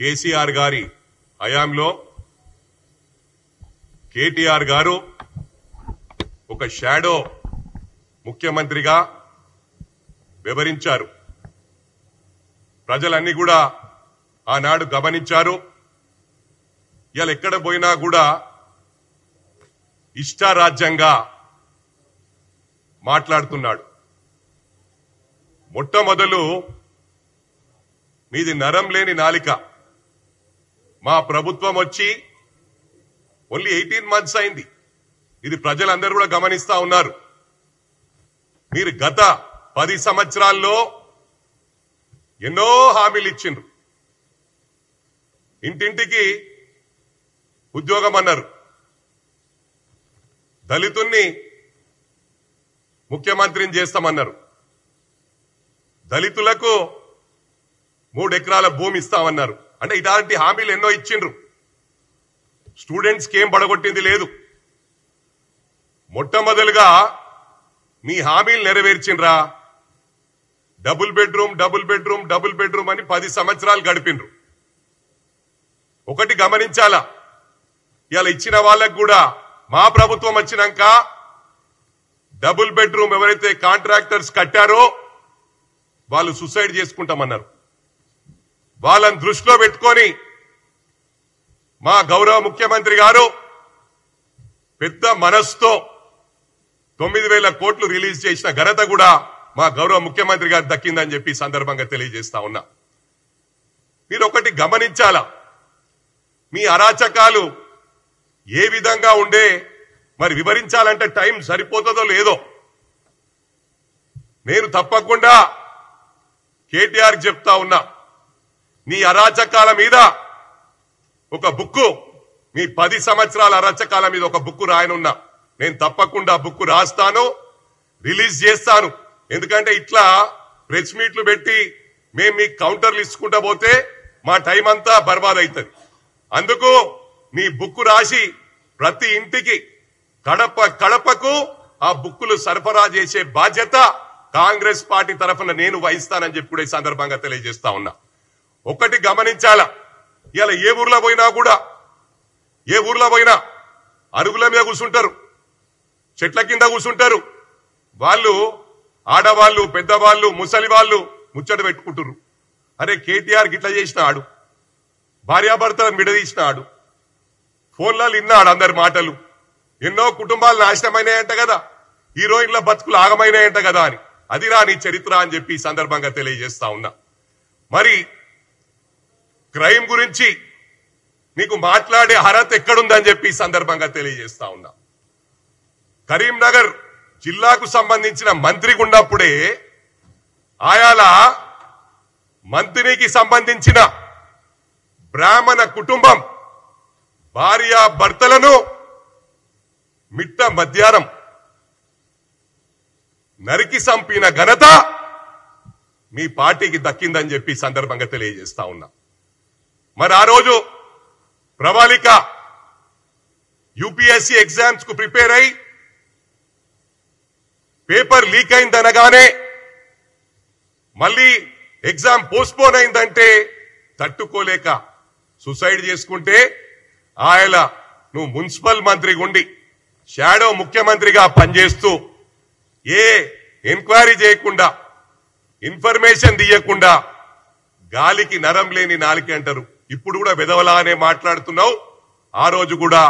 కేసీఆర్ గారి హయాంలో కేటీఆర్ గారు ఒక షాడో ముఖ్యమంత్రిగా వివరించారు. ప్రజలన్నీ కూడా ఆనాడు గమనించారు. ఇవాళ ఎక్కడ పోయినా కూడా ఇష్టారాజ్యంగా మాట్లాడుతున్నాడు. మొట్టమొదలు మీది నరం లేని నాలిక. మా ప్రభుత్వం వచ్చి ఓన్లీ 18 months అయింది. ఇది ప్రజలందరూ కూడా గమనిస్తా ఉన్నారు. మీరు గత 10 సంవత్సరాల్లో ఎన్నో హామీలు ఇచ్చిండ్రు. ఇంటింటికి ఉద్యోగం అన్నారు, దళితుల్ని ముఖ్యమంత్రిని చేస్తామన్నారు, దళితులకు 3 ఎకరాల భూమి ఇస్తామన్నారు. అంటే ఇలాంటి హామీలు ఎన్నో ఇచ్చిండ్రు. స్టూడెంట్స్ కి ఏం పడగొట్టింది లేదు. మొట్టమొదలుగా మీ హామీలు నెరవేర్చిండ్రా? Double bedroom double bedroom double bedroom అని 10 సంవత్సరాలు గడిపిండ్రు. ఒకటి గమనించాలా, ఇలా ఇచ్చిన వాళ్ళకు కూడా మా ప్రభుత్వం వచ్చినాక డబుల్ బెడ్రూమ్ ఎవరైతే కాంట్రాక్టర్స్ కట్టారో వాళ్ళు సూసైడ్ చేసుకుంటామన్నారు. వాళ్ళని దృష్టిలో పెట్టుకొని మా గౌరవ ముఖ్యమంత్రి గారు పెద్ద మనస్సుతో 9,000 కోట్లు రిలీజ్ చేసిన ఘనత కూడా మా గౌరవ ముఖ్యమంత్రి గారు దక్కిందని చెప్పి సందర్భంగా తెలియజేస్తా ఉన్నా. మీరు ఒకటి గమనించాలా, మీ అరాచకాలు ఏ విధంగా ఉండే మరి వివరించాలంటే టైం సరిపోతుందో లేదో. నేను తప్పకుండా కేటీఆర్ చెప్తా ఉన్నా, నీ అరాచకాల మీద ఒక బుక్కు, మీ 10 సంవత్సరాల అరాచకాల మీద ఒక బుక్కు రాయనున్నా. నేను తప్పకుండా బుక్కు రాస్తాను, రిలీజ్ చేస్తాను. ఎందుకంటే ఇట్లా ప్రెస్ మీట్లు పెట్టి మేము మీ కౌంటర్లు ఇచ్చుకుంటా పోతే మా టైం అంతా బర్బాద్ అవుతుంది. అందుకు మీ బుక్కు రాసి ప్రతి ఇంటికి కడపకు ఆ బుక్కులు సరఫరా చేసే బాధ్యత కాంగ్రెస్ పార్టీ తరఫున నేను వహిస్తానని చెప్పి కూడా ఈ సందర్భంగా తెలియజేస్తా ఉన్నా. ఒకటి గమనించాలా, ఇలా ఏ ఊర్లో పోయినా అరుగుల మీద కూర్చుంటారు, చెట్ల కింద కూర్చుంటారు. వాళ్ళు ఆడవాళ్ళు, పెద్దవాళ్ళు, ముసలి వాళ్ళు ముచ్చట పెట్టుకుంటారు. అరే కేటీఆర్ గిట్లా చేసినాడు, భార్యాభర్తలను విడదీసినాడు, ఫోన్లలో విన్నాడు అందరి మాటలు, ఎన్నో కుటుంబాలు నాశనమైనాయంట కదా, హీరోయిన్ల బతుకులు ఆగమైనాయంట కదా అని. అది రాని చరిత్ర అని చెప్పి ఈ సందర్భంగా తెలియజేస్తా ఉన్నా. మరి క్రైమ్ గురించి నీకు మాట్లాడే అర్హత ఎక్కడుందని చెప్పి ఈ సందర్భంగా తెలియజేస్తా ఉన్నా. కరీంనగర్ జిల్లాకు సంబంధించిన మంత్రి ఉన్నప్పుడే ఆయాల మంత్రికి సంబంధించిన బ్రాహ్మణ కుటుంబం భార్యాభర్తలను మిట్ట మధ్యాహ్నం నరికి చంపిన ఘనత మీ పార్టీకి దక్కిందని చెప్పి సందర్భంగా తెలియజేస్తా ఉన్నా. మరి ఆ రోజు ప్రవాళిక యూపీఎస్సీ ఎగ్జామ్స్ కు ప్రిపేర్ అయి పేపర్ లీక్ అయిందనగానే మళ్ళీ ఎగ్జామ్ పోస్ట్పోన్ అయిందంటే తట్టుకోలేక సూసైడ్ చేసుకుంటే ఆయన నువ్వు మున్సిపల్ మంత్రి ఉండి షాడో ముఖ్యమంత్రిగా పనిచేస్తూ ఏ ఎంక్వైరీ చేయకుండా, ఇన్ఫర్మేషన్ తీయకుండా గాలికి నరం లేని నాలిక అంటారు. ఇప్పుడు కూడా వెదవలాగానే మాట్లాడుతున్నావు, ఆ రోజు కూడా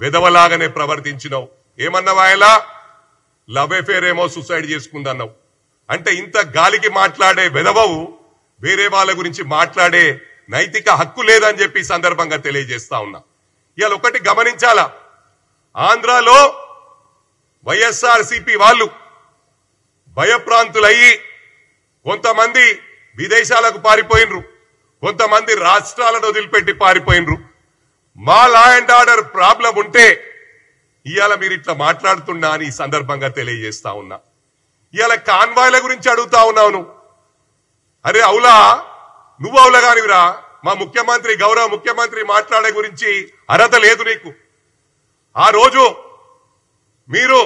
వెదవలాగానే ప్రవర్తించినావు. ఏమన్నావు? ఆయన లవ్ అఫేర్ ఏమో సూసైడ్ చేసుకుందన్నావు. అంటే ఇంత గాలికి మాట్లాడే వెదవవు వేరే వాళ్ళ గురించి మాట్లాడే నైతిక హక్కు లేదని చెప్పి సందర్భంగా తెలియజేస్తా ఉన్నా. ఇవాళ ఒకటి గమనించాలా, ఆంధ్రాలో వైఎస్ఆర్సీపీ వాళ్ళు భయప్రాంతులయ్యి కొంతమంది విదేశాలకు పారిపోయినరు, కొంతమంది రాష్ట్రాలను వదిలిపెట్టి పారిపోయినరు. మా లా అండ్ ఆర్డర్ ప్రాబ్లం ఉంటే ఇవాళ మీరు ఇట్లా మాట్లాడుతున్నా అని ఈ సందర్భంగా తెలియజేస్తా ఉన్నా. ఇవాళ కాన్వాయ్ల గురించి అడుగుతా ఉన్నావు. అరే అవులా, నువ్వు అవులగానివిరా. మా ముఖ్యమంత్రి, గౌరవ ముఖ్యమంత్రి మాట్లాడే గురించి అర్హత లేదు నీకు. ఆ రోజు మీరు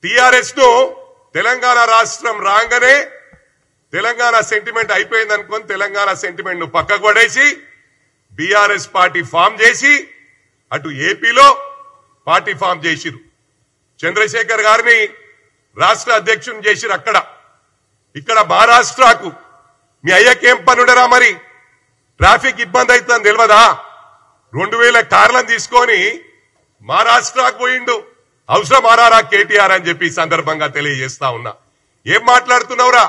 టిఆర్ఎస్ ను తెలంగాణ రాష్ట్రం రాగానే తెలంగాణ సెంటిమెంట్ అయిపోయింది అనుకొని తెలంగాణ సెంటిమెంట్ ను పక్కకు పడేసి బీఆర్ఎస్ పార్టీ ఫామ్ చేసి అటు ఏపీలో పార్టీ ఫామ్ చేసిరు. చంద్రశేఖర్ గారిని రాష్ట్ర అధ్యక్షుని చేసిరు. ఇక్కడ మహారాష్ట్రకు మీ అయ్యకేం పనుడరా? మరి ట్రాఫిక్ ఇబ్బంది అవుతుందని తెలియదా? 2000 కార్లను తీసుకొని మహారాష్ట్రకు పోయిండు. అవసరం ఆరారా కేటీఆర్ అని చెప్పి సందర్భంగా తెలియజేస్తా ఉన్నా. ఏం మాట్లాడుతున్నావురా?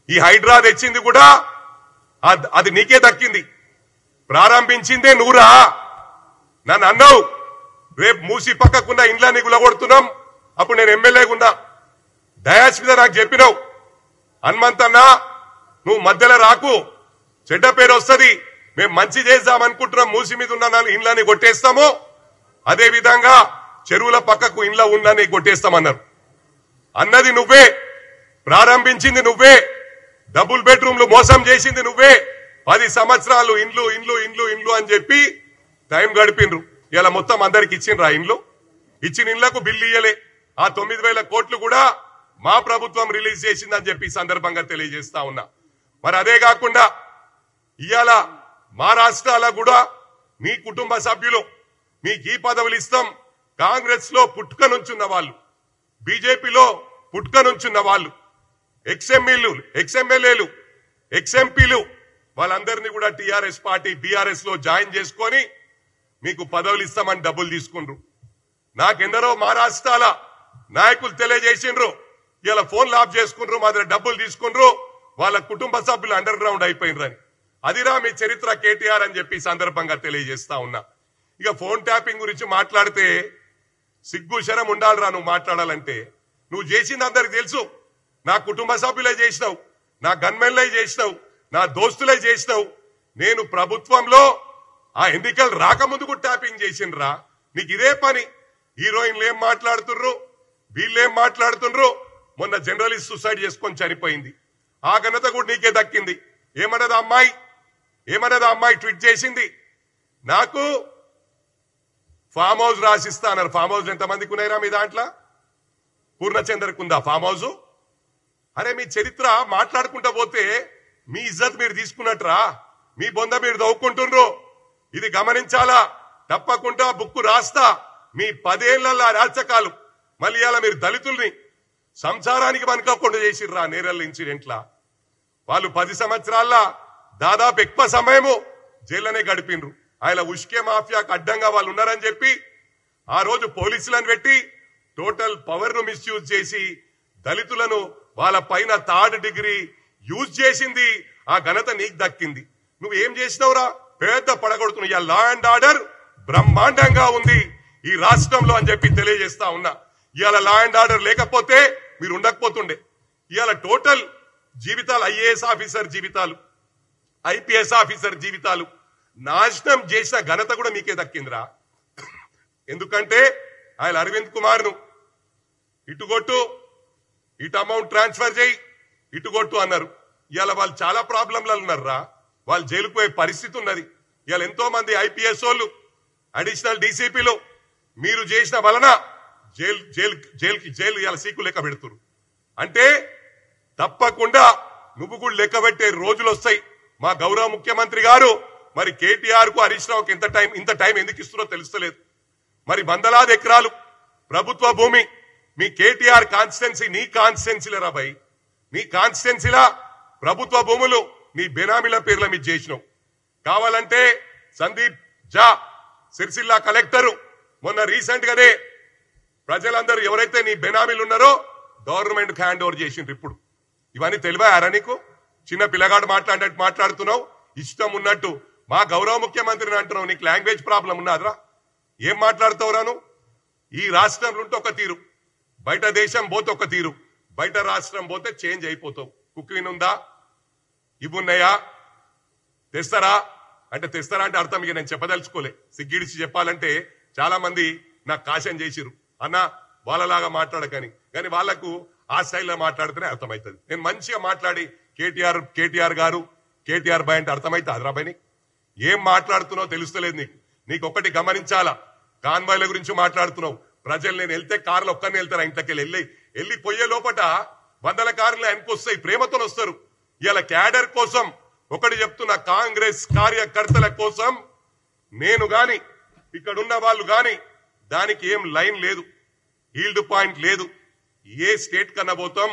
ఈ హైడ్రా తెచ్చింది కూడా అది నీకే దక్కింది. ప్రారంభించిందే నువ్వురా. నన్ను అన్నావు రేపు మూసి పక్కకున్న ఇండ్లని గులగొడుతున్నాం. అప్పుడు నేను ఎమ్మెల్యేగా ఉన్నా. డయాస్ మీద నాకు చెప్పినావు, హనుమంతన్నా నువ్వు మధ్యలో రాకు, చెడ్డ పేరు వస్తుంది, మేము మంచి చేద్దామనుకుంటున్నాం, మూసి మీద ఉన్న ఇండ్లని కొట్టేస్తాము, అదే విధంగా చెరువుల పక్కకు ఇండ్ల ఉన్నని కొట్టేస్తామన్నారు. అన్నది నువ్వే, ప్రారంభించింది నువ్వే, డబుల్ బెడ్రూమ్లు మోసం చేసింది నువ్వే. 10 సంవత్సరాలు ఇండ్లు ఇండ్లు ఇండ్లు ఇండ్లు అని చెప్పి టైం గడిపిండ్రు. ఇలా మొత్తం అందరికి ఇచ్చిండ్రా ఇండ్లు? ఇచ్చిన ఇండ్లకు బిల్లు ఇయ్యలే. ఆ 9,000 కోట్లు కూడా మా ప్రభుత్వం రిలీజ్ చేసిందని చెప్పి సందర్భంగా తెలియజేస్తా ఉన్నా. మరి అదే కాకుండా ఇవాళ మహారాష్ట్రలో కూడా మీ కుటుంబ సభ్యులు మీకు ఈ పదవులు ఇస్తాం, కాంగ్రెస్ లో పుట్టుక నుంచున్న వాళ్ళు, బీజేపీలో పుట్టుక నుంచున్న వాళ్ళు, ఎక్స్ఎమ్మెల్యేలు, ఎక్స్ఎంపీలు వాళ్ళందరినీ కూడా టీఆర్ఎస్ పార్టీ బీఆర్ఎస్ లో జాయిన్ చేసుకొని మీకు పదవులు ఇస్తామని డబ్బులు తీసుకుండ్రు. నాకెందరో మహారాష్ట్రాల నాయకులు తెలియజేసిండ్రు, ఇలా ఫోన్లు ఆఫ్ చేసుకుండ్రు, మా దగ్గర డబ్బులు తీసుకుండ్రు, వాళ్ళ కుటుంబ సభ్యులు అండర్ గ్రౌండ్ అయిపోయినరని. అదిరా మీ చరిత్ర కేటీఆర్ అని చెప్పి సందర్భంగా తెలియజేస్తా ఉన్నా. ఇక ఫోన్ ట్యాపింగ్ గురించి మాట్లాడితే సిగ్గు శరం ఉండాలిరా. నువ్వు మాట్లాడాలంటే నువ్వు చేసింది అందరికి తెలుసు. నా కుటుంబ సభ్యులే చేసినావు, నా గన్మెన్లే చేసినావు, నా దోస్తులే చేసినావు. నేను ప్రభుత్వంలో ఆ ఎన్నికలు రాకముందు కూడా ట్యాపింగ్ చేసిండ్రా. నీకు ఇదే పని. హీరోయిన్లు ఏం మాట్లాడుతుర్రు, వీళ్ళేం మాట్లాడుతుండ్రు. మొన్న జర్నలిస్ట్ సూసైడ్ చేసుకొని చనిపోయింది, ఆ ఘనత కూడా నీకే దక్కింది. ఏమన్నది అమ్మాయి ట్వీట్ చేసింది, నాకు ఫామ్ హౌస్ రాసిస్తా అన్నారు. ఫామ్ హౌస్ ఎంతమందికి ఉన్నాయిరా మీ దాంట్లో? పూర్ణచంద్రకు ఉందా ఫామ్ హౌస్? అరే మీ చరిత్ర మాట్లాడుకుంటా పోతే మీ ఇజ్జత్ మీరు తీసుకున్నట్రా, మీ బొంద మీరు దవ్వుకుంటుండ్రు. ఇది గమనించాలా. తప్పకుండా బుక్కు రాస్తా. మీ 10 ఏళ్ల రాచకాలు మళ్ళీ అలా మీరు దళితుల్ని సంసారానికి మనకోకుండా చేసిర్రా. నేరల్ ఇన్సిడెంట్లా వాళ్ళు 10 సంవత్సరాల దాదాపు ఎక్కువ సమయము జైల్లోనే గడిపిండ్రు. ఆయన ఉష్కే మాఫియాకు అడ్డంగా వాళ్ళు ఉన్నారని చెప్పి ఆ రోజు పోలీసులను పెట్టి టోటల్ పవర్ ను మిస్యూజ్ చేసి దళితులను వాళ్ళ పైన 3rd డిగ్రీ యూజ్ చేసింది. ఆ ఘనత నీకు దక్కింది. నువ్వు ఏం చేసినావురా? పెద్ద పడగొడుతున్నావు. ఇవాళ లా అండ్ ఆర్డర్ బ్రహ్మాండంగా ఉంది ఈ రాష్ట్రంలో అని చెప్పి తెలియజేస్తా ఉన్నా. ఇవాళ లా అండ్ ఆర్డర్ లేకపోతే మీరు ఉండకపోతుండే. ఇవాళ టోటల్ జీవితాలు, ఐఏఎస్ ఆఫీసర్ జీవితాలు, ఐపీఎస్ ఆఫీసర్ జీవితాలు నాశనం చేసిన ఘనత కూడా మీకే దక్కిందిరా. ఎందుకంటే ఆయన అరవింద్ కుమార్ ను ఇటుగొట్టు, ఇటు అమౌంట్ ట్రాన్స్ఫర్ చేయి, ఇటుగొట్టు అన్నారు. ఇవాళ వాళ్ళు చాలా ప్రాబ్లంలలో ఉన్నారా. వాళ్ళు జైలుకు పోయే పరిస్థితి ఉన్నది. ఇవాళ ఎంతో మంది ఐపీఎస్ వాళ్ళు, అడిషనల్ డీసీపీలు మీరు చేసిన వలన జైలు ఇవాళ సీకు లెక్క పెడుతున్నారు. అంటే తప్పకుండా నువ్వు కూడా లెక్క పెట్టే రోజులు వస్తాయి. మా గౌరవ ముఖ్యమంత్రి గారు మరి కేటీఆర్ కు హరీష్ రావుకి ఇంత టైం ఎందుకు ఇస్తున్నారో తెలుస్తలేదు. మరి వందలాది ఎకరాలు ప్రభుత్వ భూమి మీ కేటీఆర్ కాన్స్టిట్యున్సీ, నీ కాన్స్టిట్యున్సీలరా భయ్, నీ కాన్స్టిట్యున్సీలా ప్రభుత్వ భూములు నీ బెనామీల పేర్ల మీద చేసినావు. కావాలంటే సందీప్ జా సిరిసిల్ల కలెక్టరు మొన్న రీసెంట్ గానే ప్రజలందరూ ఎవరైతే నీ బెనామీలు ఉన్నారో గవర్నమెంట్ హ్యాండ్ ఓవర్ చేసిండ్రు. ఇప్పుడు ఇవన్నీ తెలివారా నీకు? చిన్న పిల్లగాడు మాట్లాడినట్టు మాట్లాడుతున్నావు, ఇష్టం ఉన్నట్టు. మా గౌరవ ముఖ్యమంత్రిని అంటున్నావు. నీకు లాంగ్వేజ్ ప్రాబ్లం ఉన్నదిరా. ఏం మాట్లాడుతావురాను? ఈ రాష్ట్రంలో ఉంటే ఒక తీరు, బయట దేశం పోతే ఒక తీరు, బయట రాష్ట్రం పోతే చేంజ్ అయిపోతావు. కుక్కిన్ ఉందా? ఇవున్నాయా? తెస్తారా అంటే అర్థం ఇక నేను చెప్పదలుచుకోలే. సిగ్గిడిచి చెప్పాలంటే చాలా మంది నాకు కాశం చేసిరు, అన్న వాళ్ళలాగా మాట్లాడకని. కానీ వాళ్లకు ఆ స్టైల్లో మాట్లాడితేనే అర్థమవుతుంది. నేను మంచిగా మాట్లాడి కేటీఆర్ గారు కేటీఆర్ బాయ్ అంటే అర్థమైతే అదరాబాయ్ ఏం మాట్లాడుతున్నావు తెలుస్తలేదు నీకు. నీకు ఒకటి గమనించాలా, కాన్వాయ్ల గురించి మాట్లాడుతున్నావు. ప్రజలు నేను వెళ్తే కార్లు ఒక్కరిని వెళ్తారా? ఇంట్లోకి వెళ్ళి పోయే లోపట 100 కార్లు వెనకొస్తాయి, ప్రేమతో వస్తారు. ఇలా క్యాడర్ కోసం ఒకటి చెప్తున్నా, కాంగ్రెస్ కార్యకర్తల కోసం నేను గాని ఇక్కడున్న వాళ్ళు గాని దానికి ఏం లైన్ లేదు, హీల్డ్ పాయింట్ లేదు. ఏ స్టేట్ కన్నా పోతాం,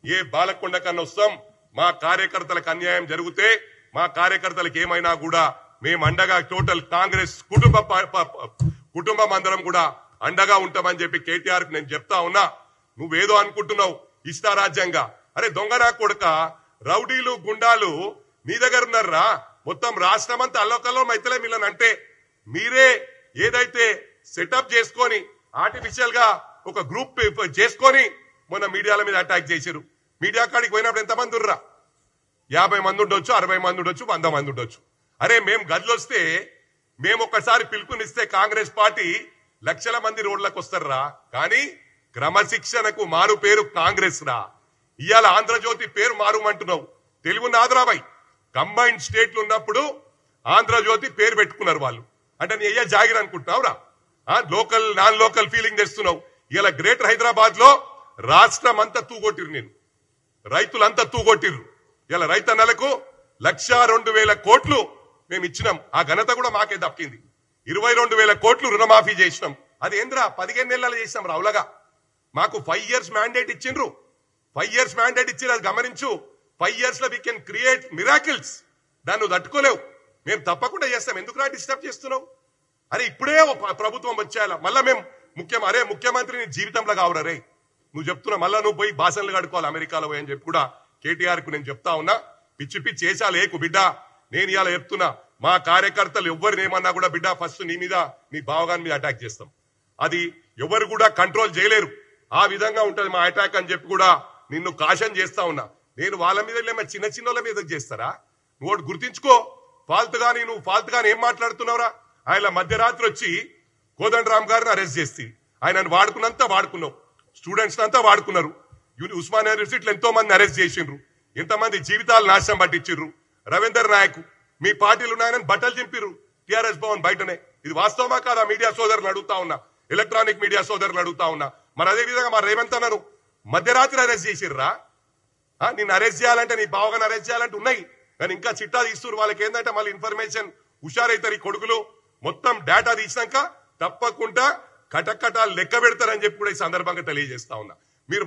ఏ బాలకొండ కన్నా వస్తాం. మా కార్యకర్తలకు అన్యాయం జరిగితే మా కార్యకర్తలకు ఏమైనా కూడా మేము అండగా టోటల్ కాంగ్రెస్ కుటుంబం అందరం కూడా అండగా ఉంటామని చెప్పి కేటీఆర్ కు నేను చెప్తా ఉన్నా. నువ్వేదో అనుకుంటున్నావు ఇష్టారాజ్యంగా. అరే దొంగనా కొడుక, రౌడీలు గుండాలు నీ దగ్గర ఉన్నారా? మొత్తం రాష్ట్రం అంతా అల్లోకల్లం అయితేలే మిల్లని అంటే మీరే ఏదైతే సెటప్ చేసుకొని ఆర్టిఫిషియల్ గా ఒక గ్రూప్ చేసుకొని మొన్న మీడియాల మీద అటాక్ చేశారు. మీడియా కాడికి పోయినప్పుడు ఎంతమంది ఉర్రా? 50 మంది ఉండొచ్చు, 60 మంది ఉండొచ్చు, 100 మంది ఉండొచ్చు. అరే మేము గదిలొస్తే మేము ఒక్కసారి పిలుపునిస్తే కాంగ్రెస్ పార్టీ లక్షల మంది రోడ్లకు వస్తారా? కానీ క్రమశిక్షణకు మారు పేరు కాంగ్రెస్ రా. ఇవాళ ఆంధ్రజ్యోతి పేరు మారుమంటున్నావు. తెలుగు ఆంధ్రాబాయ్ కంబైన్డ్ స్టేట్లు ఉన్నప్పుడు ఆంధ్రజ్యోతి పేరు పెట్టుకున్నారు వాళ్ళు. అంటే నీ అయ్యా జాగిర్ అనుకుంటున్నావురా? లోకల్ నాన్ లోకల్ ఫీలింగ్ తెస్తున్నావు. ఇలా గ్రేటర్ హైదరాబాద్ లో రాష్ట్రం అంతా తూగొట్టిరు, నేను రైతులంతా తూగొట్టిరు. ఇలా రైతన్నలకు 1,02,000 కోట్లు మేము ఇచ్చినాం. ఆ ఘనత కూడా మాకే దక్కింది. 22,000 కోట్లు రుణమాఫీ చేసినాం. అది ఏంద్రా 15 నెలలు చేసినాం రావులగా. మాకు 5 years మ్యాండేట్ ఇచ్చిండ్రు. 5 years మ్యాండేట్ ఇచ్చి అది గమనించు. 5 years లో వీ కెన్ క్రియేట్ మిరాకిల్స్. దాన్ని నువ్వు తట్టుకోలేవు. మేము తప్పకుండా చేస్తాం. ఎందుకు రా డిస్టర్బ్ చేస్తున్నావు? అరే ఇప్పుడే ప్రభుత్వం వచ్చేయాల. మళ్ళా మేము ముఖ్యమంత్రిని జీవితంలో కావురా రే. నువ్వు చెప్తున్నా మళ్ళా నువ్వు పోయి భాషలు కడుకోవాలి అమెరికాలో పోయి అని చెప్పి కూడా కేటీఆర్ కు నేను చెప్తా ఉన్నా. పిచ్చి పిచ్చి చేసాలు ఏకు బిడ్డ. నేను ఇలా చెప్తున్నా, మా కార్యకర్తలు ఎవరిని ఏమన్నా కూడా బిడ్డ ఫస్ట్ నీ మీద నీ బావగాని మీద అటాక్ చేస్తాం. అది ఎవరు కూడా కంట్రోల్ చేయలేరు. ఆ విధంగా ఉంటది మా అటాక్ అని చెప్పి కూడా నిన్ను కాషన్ చేస్తా ఉన్నా. నేను వాళ్ళ మీద చిన్న చిన్నోళ్ళ మీద చేస్తారా? నువ్వు గుర్తించుకో. నువ్వు ఫాల్తుగాని ఏం మాట్లాడుతున్నావురా? ఆయన మధ్యరాత్రి వచ్చి కోదండరామ్ గారిని అరెస్ట్ చేసి ఆయనను వాడుకున్నావు. స్టూడెంట్స్ అంతా వాడుకున్నారు. ఉస్మానియా యూనివర్సిటీలో ఎంతో మంది అరెస్ట్ చేసిండ్రు. ఎంతమంది జీవితాలు నాశనం పట్టించారు. రవీందర్ నాయక్ మీ పార్టీలు ఉన్నాయని బట్టలు చింపిర్రు టిఆర్ఎస్ భవన్ బయటనే. ఇది వాస్తవమా కాదా? మీడియా సోదరులు అడుగుతా ఉన్నా, ఎలక్ట్రానిక్ మీడియా సోదరులు అడుగుతా ఉన్నా. మరి అదే విధంగా మా రేవంత్ అన్నారు మధ్యరాత్రి అరెస్ట్ చేసిర్రా? నిన్ను అరెస్ట్ చేయాలంటే, నీ బావగాని అరెస్ట్ చేయాలంటే ఉన్నాయి, కానీ ఇంకా చిట్టా తీస్తున్నారు. వాళ్ళకి ఏంటంటే మళ్ళీ ఇన్ఫర్మేషన్ హుషారైతారు. ఈ కొడుకులు మొత్తం డేటా తీసినాక తప్పకుండా కటకటాలు లెక్క పెడతారని చెప్పి కూడా ఈ సందర్భంగా తెలియజేస్తా ఉన్నా. మీరు